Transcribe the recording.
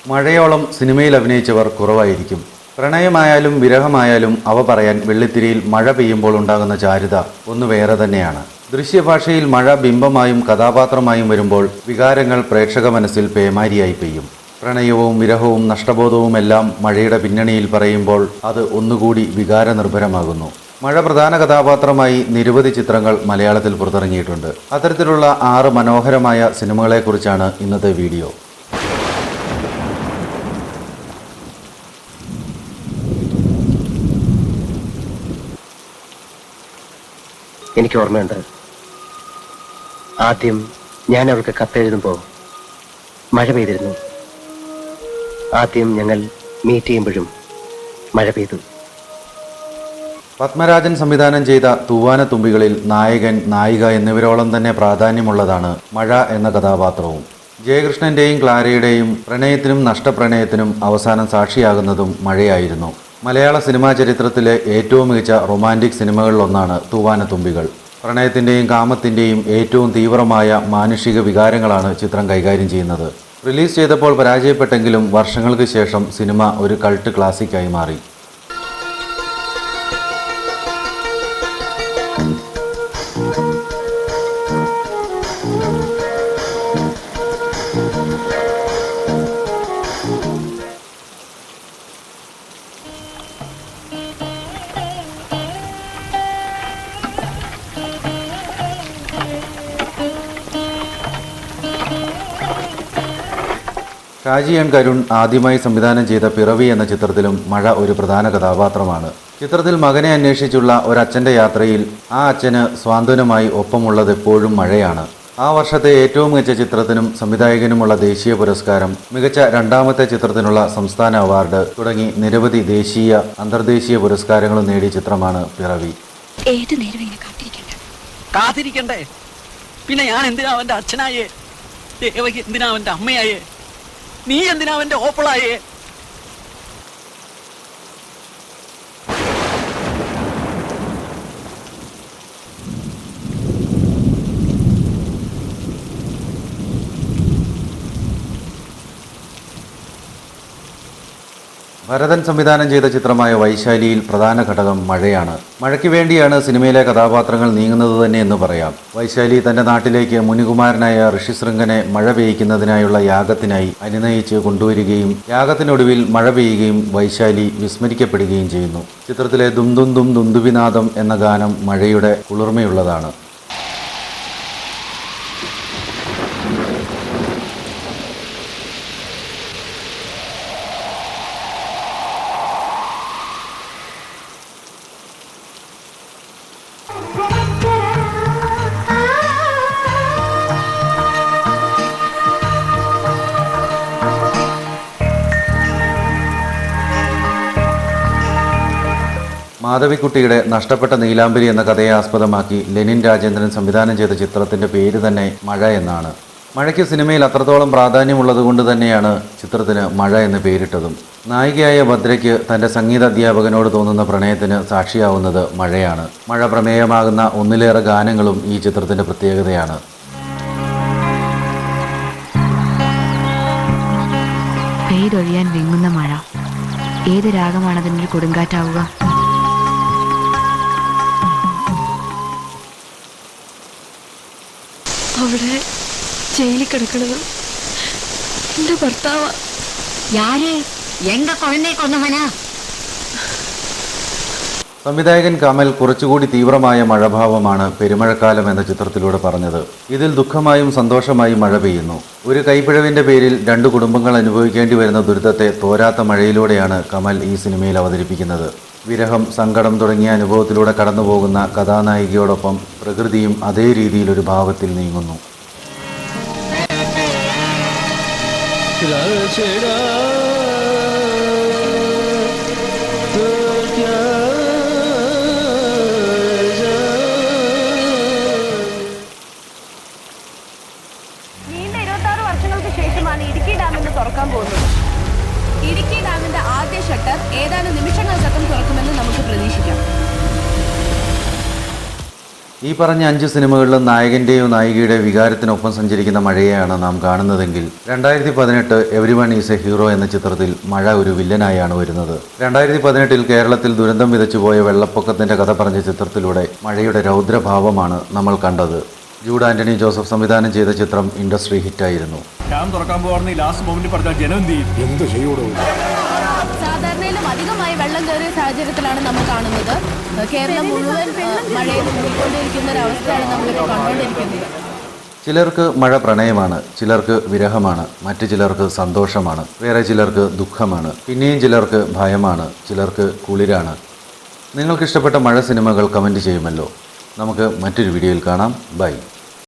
മഴയോളം സിനിമയിൽ അഭിനയിച്ചവർ കുറവായിരിക്കും. പ്രണയമായാലും വിരഹമായാലും അവ പറയാൻ വെള്ളിത്തിരിയിൽ മഴ പെയ്യുമ്പോൾ ഉണ്ടാകുന്ന ചാരുത ഒന്ന് വേറെ തന്നെയാണ്. ദൃശ്യഭാഷയിൽ മഴ ബിംബമായും കഥാപാത്രമായും വരുമ്പോൾ വികാരങ്ങൾ പ്രേക്ഷക മനസ്സിൽ പേമാരിയായി പെയ്യും. പ്രണയവും വിരഹവും നഷ്ടബോധവുമെല്ലാം മഴയുടെ പിന്നണിയിൽ പറയുമ്പോൾ അത് ഒന്നുകൂടി വികാരനിർഭരമാകുന്നു. മഴ പ്രധാന കഥാപാത്രമായി നിരവധി ചിത്രങ്ങൾ മലയാളത്തിൽ പുറത്തിറങ്ങിയിട്ടുണ്ട്. അത്തരത്തിലുള്ള 6 മനോഹരമായ സിനിമകളെക്കുറിച്ചാണ് ഇന്നത്തെ വീഡിയോ. എനിക്ക് ഓർമ്മയുണ്ട്, ആദ്യം ഞാൻ അവൾക്ക് കത്തെഴുതുമ്പോൾ മഴ പെയ്തിരുന്നു. ആദ്യം ഞങ്ങൾ മീറ്റ് ചെയ്യുമ്പോഴും മഴ പെയ്തു. പത്മരാജൻ സംവിധാനം ചെയ്ത തൂവാനത്തുമ്പികളിൽ നായകൻ, നായിക എന്നിവരോളം തന്നെ പ്രാധാന്യമുള്ളതാണ് മഴ എന്ന കഥാപാത്രവും. ജയകൃഷ്ണന്റെയും ക്ലാരയുടെയും പ്രണയത്തിനും നഷ്ടപ്രണയത്തിനും അവസാനം സാക്ഷിയാകുന്നതും മഴയായിരുന്നു. മലയാള സിനിമാ ചരിത്രത്തിലെ ഏറ്റവും മികച്ച റൊമാൻറ്റിക് സിനിമകളിലൊന്നാണ് തൂവാനത്തുമ്പികൾ. പ്രണയത്തിൻ്റെയും കാമത്തിൻ്റെയും ഏറ്റവും തീവ്രമായ മാനുഷിക വികാരങ്ങളാണ് ചിത്രം കൈകാര്യം ചെയ്യുന്നത്. റിലീസ് ചെയ്തപ്പോൾ പരാജയപ്പെട്ടെങ്കിലും വർഷങ്ങൾക്ക് ശേഷം സിനിമ ഒരു കൾട്ട് ക്ലാസിക്കായി മാറി. ഷാജി എൻ കരുൺ ആദ്യമായി സംവിധാനം ചെയ്ത പിറവി എന്ന ചിത്രത്തിലും മഴ ഒരു പ്രധാന കഥാപാത്രമാണ്. ചിത്രത്തിൽ മകനെ അന്വേഷിച്ചുള്ള ഒരച്ഛൻ്റെ യാത്രയിൽ ആ അച്ഛന് സ്വാന്തനമായി ഒപ്പമുള്ളത് എപ്പോഴും മഴയാണ്. ആ വർഷത്തെ ഏറ്റവും മികച്ച ചിത്രത്തിനും സംവിധായകനുമുള്ള ദേശീയ പുരസ്കാരം, മികച്ച രണ്ടാമത്തെ ചിത്രത്തിനുള്ള സംസ്ഥാന അവാർഡ് തുടങ്ങി നിരവധി ദേശീയ അന്തർദേശീയ പുരസ്കാരങ്ങളും നേടിയ ചിത്രമാണ് പിറവി. കാത്തിരിക്കണ്ടേ? പിന്നെ ഞാൻ എന്തിനാ അവന്റെ അച്ഛനായേ? ദേവകി എന്തിനാ അവന്റെ അമ്മയായേ? നീ എന്തിനാ അവന്റെ ഓപ്പളായേ? ഭരതൻ സംവിധാനം ചെയ്ത ചിത്രമായ വൈശാലിയിൽ പ്രധാന ഘടകം മഴയാണ്. മഴയ്ക്ക് വേണ്ടിയാണ് സിനിമയിലെ കഥാപാത്രങ്ങൾ നീങ്ങുന്നത് തന്നെ എന്ന് പറയാം. വൈശാലി തൻ്റെ നാട്ടിലേക്ക് മുനികുമാരനായ ഋഷിശൃംഗനെ മഴ പെയ്യ്ക്കുന്നതിനായുള്ള യാഗത്തിനായി അനുനയിച്ച് കൊണ്ടുവരികയും യാഗത്തിനൊടുവിൽ മഴ പെയ്യുകയും വൈശാലി വിസ്മരിക്കപ്പെടുകയും ചെയ്യുന്നു. ചിത്രത്തിലെ ദും ദും ദും ദുന്ദുവിനാദം എന്ന ഗാനം മഴയുടെ കുളിർമയുള്ളതാണ്. മാധവിക്കുട്ടിയുടെ നഷ്ടപ്പെട്ട നീലാംബരി എന്ന കഥയെ ആസ്പദമാക്കി ലെനിൻ രാജേന്ദ്രൻ സംവിധാനം ചെയ്ത ചിത്രത്തിൻ്റെ പേര് തന്നെ മഴ എന്നാണ്. മഴയ്ക്ക് സിനിമയിൽ അത്രത്തോളം പ്രാധാന്യമുള്ളതുകൊണ്ട് തന്നെയാണ് ചിത്രത്തിന് മഴ എന്ന് പേരിട്ടതും. നായികയായ ഭദ്രയ്ക്ക് തൻ്റെ സംഗീത അധ്യാപകനോട് തോന്നുന്ന പ്രണയത്തിന് സാക്ഷിയാവുന്നത് മഴയാണ്. മഴ പ്രമേയമാകുന്ന ഒന്നിലേറെ ഗാനങ്ങളും ഈ ചിത്രത്തിൻ്റെ പ്രത്യേകതയാണ്. പെയ്തൊഴിയാൻ വിങ്ങുന്ന മഴ, ഏത് രാഗമാണ് അതിനൊരു കൊടുങ്കാറ്റാവുക? അവിടെ ജയിലിൽ കിടക്കണത് എന്റെ ഭർത്താവാ. സംവിധായകൻ കമൽ കുറച്ചുകൂടി തീവ്രമായ മഴഭാവമാണ് പെരുമഴക്കാലം എന്ന ചിത്രത്തിലൂടെ പറഞ്ഞത്. ഇതിൽ ദുഃഖമായും സന്തോഷമായും മഴ പെയ്യുന്നു. ഒരു കൈപ്പിഴവിൻ്റെ പേരിൽ 2 കുടുംബങ്ങൾ അനുഭവിക്കേണ്ടി വരുന്ന ദുരിതത്തെ തോരാത്ത മഴയിലൂടെയാണ് കമൽ ഈ സിനിമയിൽ അവതരിപ്പിക്കുന്നത്. വിരഹം, സങ്കടം തുടങ്ങിയ അനുഭവത്തിലൂടെ കടന്നുപോകുന്ന കഥാനായികയോടൊപ്പം പ്രകൃതിയും അതേ രീതിയിൽ ഒരു ഭാവത്തിൽ നീങ്ങുന്നു. നീണ്ട 26 വർഷങ്ങൾക്ക് ശേഷമാണ് ഇടുക്കി ഡാമിന് തുറക്കാൻ പോകുന്നത്. ഇടുക്കി ഡാമിന്റെ ആദ്യ ഷട്ടർ ഏതാനും നിമിഷങ്ങൾക്കകം തുറക്കുമെന്ന് നമുക്ക് പ്രതീക്ഷിക്കാം. ഈ പറഞ്ഞ 5 സിനിമകളിലും നായകന്റെയോ നായികയുടെയോ വികാരത്തിനൊപ്പം സഞ്ചരിക്കുന്ന മഴയെയാണ് നാം കാണുന്നതെങ്കിൽ 2018 എവരിവൺ ഈസ് എ ഹീറോ എന്ന ചിത്രത്തിൽ മഴ ഒരു വില്ലനായാണ് വരുന്നത്. 2018 കേരളത്തിൽ ദുരന്തം വിതച്ചുപോയ വെള്ളപ്പൊക്കത്തിന്റെ കഥ പറഞ്ഞ ചിത്രത്തിലൂടെ മഴയുടെ രൗദ്രഭാവമാണ് നമ്മൾ കണ്ടത്. ജൂഡ് ആന്റണി ജോസഫ് സംവിധാനം ചെയ്ത ചിത്രം ഇൻഡസ്ട്രി ഹിറ്റായിരുന്നു. ഡാം തുറക്കാൻ പോകുന്ന ഈ ലാസ്റ്റ് മൊമെന്റ് പറഞ്ഞാൽ ജനം എന്ത് ചെയ്യൂടോ? സാധാരണയിലും അധികമായി വെള്ളം കയറിയ സാഹചര്യത്തിലാണ് നമ്മൾ കാണുന്നത്. കേരളം മുഴുവൻ മഴയിൽ മുങ്ങിക്കൊണ്ടിരിക്കുന്ന ഒരു അവസ്ഥയാണ് നമ്മളിപ്പോൾ കണ്ടുകൊണ്ടിരിക്കുന്നത്. ചിലർക്ക് മഴ പ്രണയമാണ്, ചിലർക്ക് വിരഹമാണ്, മറ്റു ചിലർക്ക് സന്തോഷമാണ്, വേറെ ചിലർക്ക് ദുഃഖമാണ്, പിന്നെയും ചിലർക്ക് ഭയമാണ്, ചിലർക്ക് കുളിരാണ്. നിങ്ങൾക്കിഷ്ടപ്പെട്ട മഴ സിനിമകൾ കമൻറ്റ് ചെയ്യുമല്ലോ. നമുക്ക് മറ്റൊരു വീഡിയോയിൽ കാണാം. ബൈ.